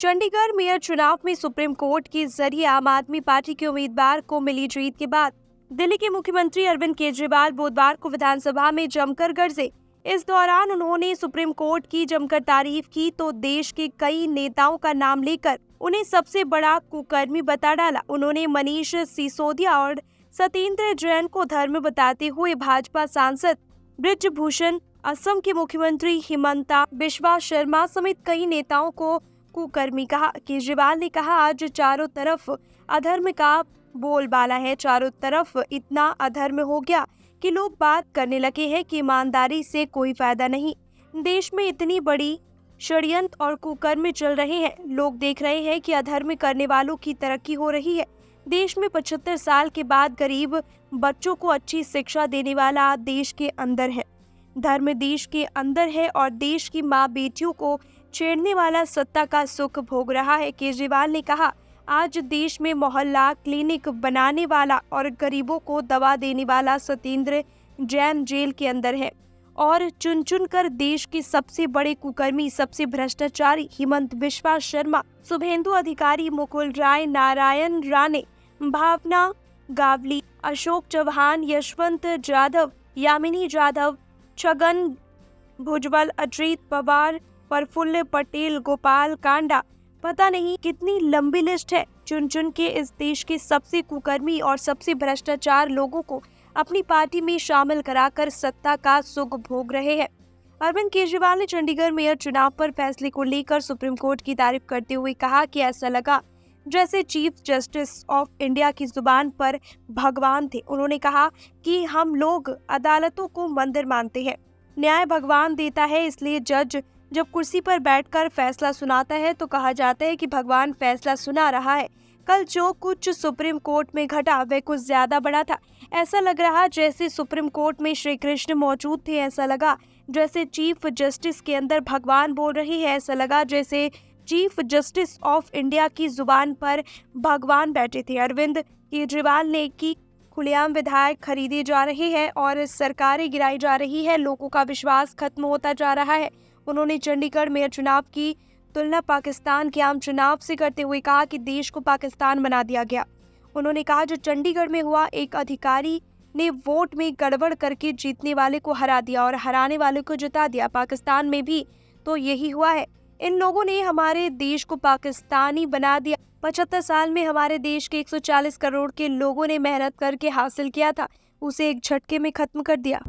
Chandigarh mayor चुनाव में supreme court के जरिए आम आदमी पार्टी के उम्मीदवार को मिली जीत के बाद दिल्ली के मुख्यमंत्री अरविंद केजरीवाल बुधवार को विधानसभा में जमकर गरजे। इस दौरान उन्होंने सुप्रीम कोर्ट की जमकर तारीफ की तो देश के कई नेताओं का नाम लेकर उन्हें सबसे बड़ा कुकर्मी बता डाला। उन्होंने मनीष सिसोदिया और सत्येंद्र जैन को धर्म बताते हुए भाजपा सांसद ब्रिजभूषण, असम के मुख्यमंत्री हिमंता बिश्वा शर्मा समेत कई नेताओं को कुकर्मी कहा। केजरीवाल ने कहा, आज चारों तरफ अधर्म का बोलबाला है। चारों तरफ इतना अधर्म हो गया कि लोग बात करने लगे हैं कि ईमानदारी से कोई फायदा नहीं। देश में इतनी बड़ी षड्यंत्र और कुकर्म चल रहे हैं। लोग देख रहे हैं कि अधर्म करने वालों की तरक्की हो रही है। देश में 75 साल के बाद गरीब बच्चों को अच्छी शिक्षा देने वाला देश के अंदर है। धर्म देश के अंदर है और देश की माँ बेटियों को छेड़ने वाला सत्ता का सुख भोग रहा है। केजरीवाल ने कहा, आज देश में मोहल्ला क्लिनिक बनाने वाला और गरीबों को दवा देने वाला सत्येंद्र जैन जेल के अंदर है और चुन चुन कर देश के सबसे बड़े कुकर्मी, सबसे भ्रष्टाचारी हिमंत बिश्वा शर्मा, शुभेंदु अधिकारी, मुकुल राय, नारायण राणे, भावना गावली, अशोक चौहान, यशवंत जाधव, यामिनी जाधव, छगन भुजबल, अजीत पवार, प्रफुल्ल पटेल, गोपाल कांडा, पता नहीं कितनी लंबी लिस्ट है। चुन चुन के इस देश के सबसे कुकर्मी और सबसे भ्रष्टाचार लोगों को अपनी पार्टी में शामिल कराकर सत्ता का सुख भोग रहे हैं। अरविंद केजरीवाल ने चंडीगढ़ मेयर चुनाव पर फैसले को लेकर सुप्रीम कोर्ट की तारीफ करते हुए कहा कि ऐसा लगा जैसे चीफ जस्टिस ऑफ इंडिया की जुबान पर भगवान थे। उन्होंने कहा कि हम लोग अदालतों को मंदिर मानते हैं, न्याय भगवान देता है, इसलिए जज जब कुर्सी पर बैठकर फैसला सुनाता है तो कहा जाता है कि भगवान फैसला सुना रहा है। कल जो कुछ सुप्रीम कोर्ट में घटा वह कुछ ज्यादा बड़ा था। ऐसा लग रहा जैसे सुप्रीम कोर्ट में श्री कृष्ण मौजूद थे। ऐसा लगा जैसे चीफ जस्टिस के अंदर भगवान बोल रहे हैं। ऐसा लगा जैसे चीफ जस्टिस ऑफ इंडिया की जुबान पर भगवान बैठे थे। अरविंद केजरीवाल ने की खुलेआम विधायक खरीदे जा रहे हैं और सरकारें गिराई जा रही है। लोगों का विश्वास खत्म होता जा रहा है। उन्होंने चंडीगढ़ मेयर चुनाव की तुलना पाकिस्तान के आम चुनाव से करते हुए कहा कि देश को पाकिस्तान बना दिया गया। उन्होंने कहा, जो चंडीगढ़ में हुआ, एक अधिकारी ने वोट में गड़बड़ करके जीतने वाले को हरा दिया और हराने वाले को जिता दिया। पाकिस्तान में भी तो यही हुआ है। इन लोगों ने हमारे देश को पाकिस्तानी बना दिया। 75 साल में हमारे देश के 140 करोड़ के लोगों ने मेहनत करके हासिल किया था, उसे एक झटके में खत्म कर दिया।